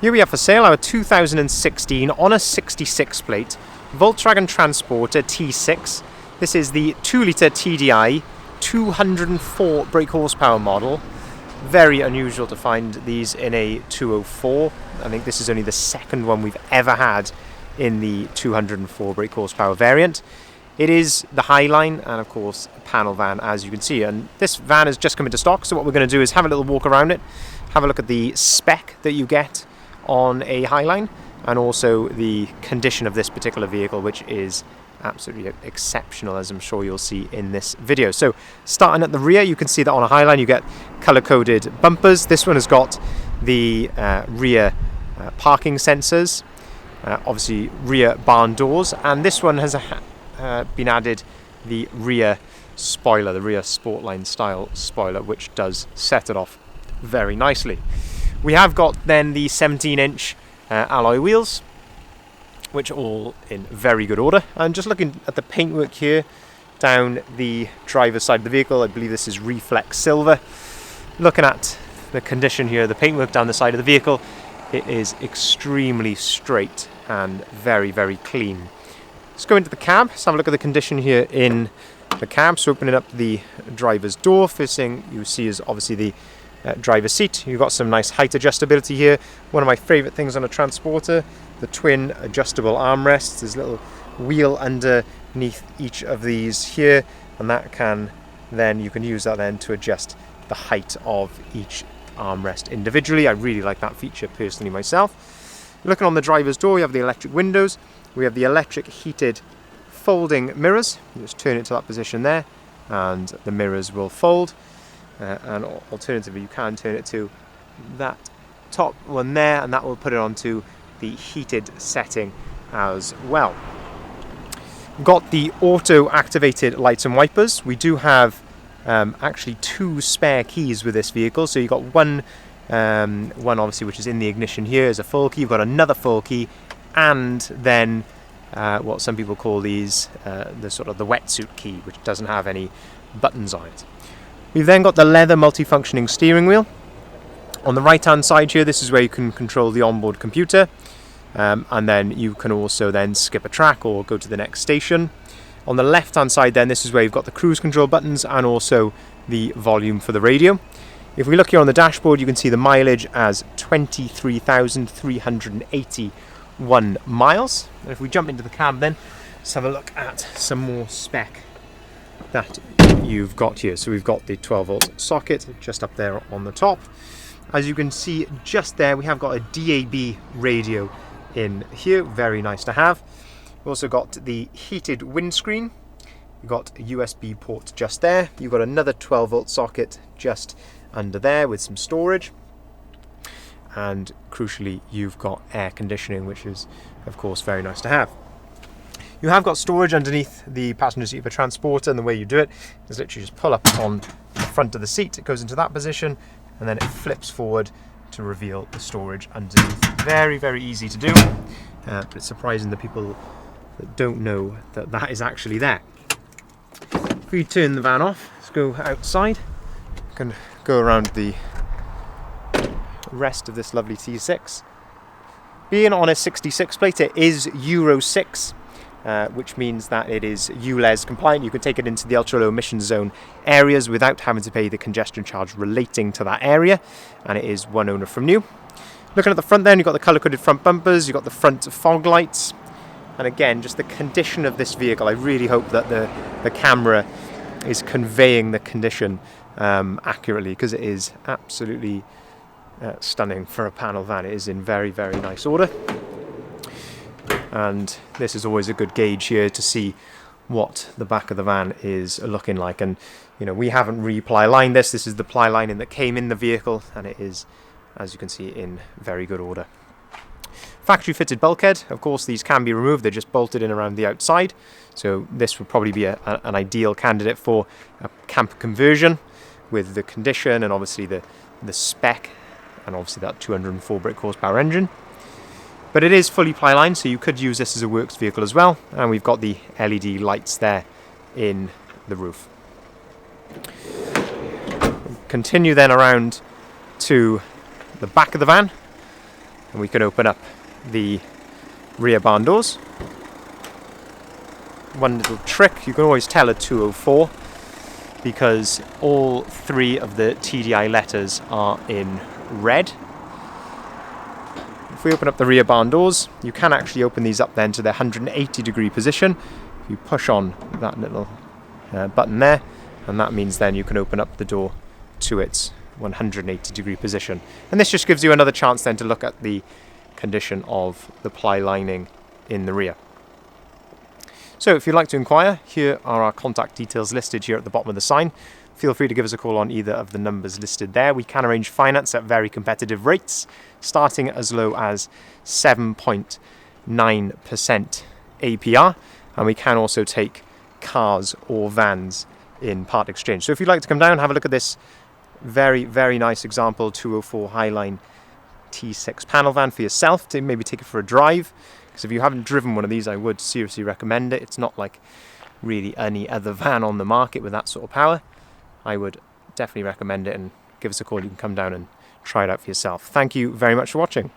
Here we have for sale our 2016 on a 66 plate Volkswagen Transporter T6. This is the 2-litre TDI 204 brake horsepower model. Very unusual to find these in a 204. I think this is only the second one we've ever had in the 204 brake horsepower variant. It is the Highline and of course a panel van, as you can see, and this van has just come into stock, so what we're going to do is have a little walk around it, have a look at the spec that you get on a Highline and also the condition of this particular vehicle, which is absolutely exceptional, as I'm sure you'll see in this video. So starting at the rear, you can see that on a Highline you get color-coded bumpers. This one has got the rear parking sensors, obviously rear barn doors, and this one has been added the rear spoiler, the rear Sportline style spoiler, which does set it off very nicely. We have got then the 17-inch alloy wheels, which are all in very good order. And just looking at the paintwork here down the driver's side of the vehicle, I believe this is reflex silver. Looking at the condition here, the paintwork down the side of the vehicle, it is extremely straight and very, very clean. Let's go into the cab. Let's have a look at the condition here in the cab. So opening up the driver's door, first thing you see is obviously the driver's seat. You've got some nice height adjustability here. One of my favourite things on a Transporter, the twin adjustable armrests. There's a little wheel underneath each of these here, and that can then, you can use that then to adjust the height of each armrest individually. I really like that feature personally myself. Looking on the driver's door, we have the electric windows. We have the electric heated folding mirrors. You just turn it to that position there and the mirrors will fold. And alternatively, you can turn it to that top one there, and that will put it onto the heated setting as well. We've got the auto activated lights and wipers. We do have actually two spare keys with this vehicle. So you've got one obviously which is in the ignition here is a full key. You've got another full key, and then what some people call these the sort of the wetsuit key, which doesn't have any buttons on it. We've then got the leather multifunctioning steering wheel. On the right hand side here, this is where you can control the onboard computer, and then you can also then skip a track or go to the next station. On the left hand side then, this is where you've got the cruise control buttons and also the volume for the radio. If we look here on the dashboard, you can see the mileage as 23,381 miles. And if we jump into the cab then, let's have a look at some more spec that you've got here. So we've got the 12-volt socket just up there on the top. As you can see just there, we have got a DAB radio in here, very nice to have. We've also got the heated windscreen. You've got a USB port just there. You've got another 12-volt socket just under there with some storage. And crucially, you've got air conditioning, which is of course very nice to have. You have got storage underneath the passenger seat of a Transporter, and the way you do it is literally just pull up on the front of the seat. It goes into that position and then it flips forward to reveal the storage underneath. Very, very easy to do, but it's surprising the people that don't know that that is actually there. If we turn the van off, let's go outside. We can go around the rest of this lovely T6. Being on a 66 plate, it is Euro 6. Which means that it is ULEZ compliant. You can take it into the ultra low emission zone areas without having to pay the congestion charge relating to that area, and it is one owner from new. Looking at the front then, you've got the colour coded front bumpers, you've got the front fog lights, and again, just the condition of this vehicle, I really hope that the camera is conveying the condition accurately, because it is absolutely stunning for a panel van. It is in very, very nice order. And this is always a good gauge here to see what the back of the van is looking like. And you know, we haven't re-ply lined this. This is the ply lining that came in the vehicle, and it is, as you can see, in very good order. Factory fitted bulkhead. Of course, these can be removed. They're just bolted in around the outside. So this would probably be an ideal candidate for a camp conversion with the condition and obviously the spec, and obviously that 204 brake horsepower engine. But it is fully ply lined, so you could use this as a works vehicle as well. And we've got the LED lights there in the roof. Continue then around to the back of the van. And we can open up the rear barn doors. One little trick, you can always tell a 204 because all 3 of the TDI letters are in red. If we open up the rear barn doors, you can actually open these up then to their 180-degree position. If you push on that little button there, and that means then you can open up the door to its 180-degree position. And this just gives you another chance then to look at the condition of the ply lining in the rear. So if you'd like to inquire, here are our contact details listed here at the bottom of the sign. Feel free to give us a call on either of the numbers listed there. We can arrange finance at very competitive rates, starting at as low as 7.9% APR, and we can also take cars or vans in part exchange. So if you'd like to come down and have a look at this very, very nice example 204 Highline T6 panel van for yourself, to maybe take it for a drive, because if you haven't driven one of these, I would seriously recommend it. It's not like really any other van on the market with that sort of power. I would definitely recommend it, and give us a call. You can come down and try it out for yourself. Thank you very much for watching.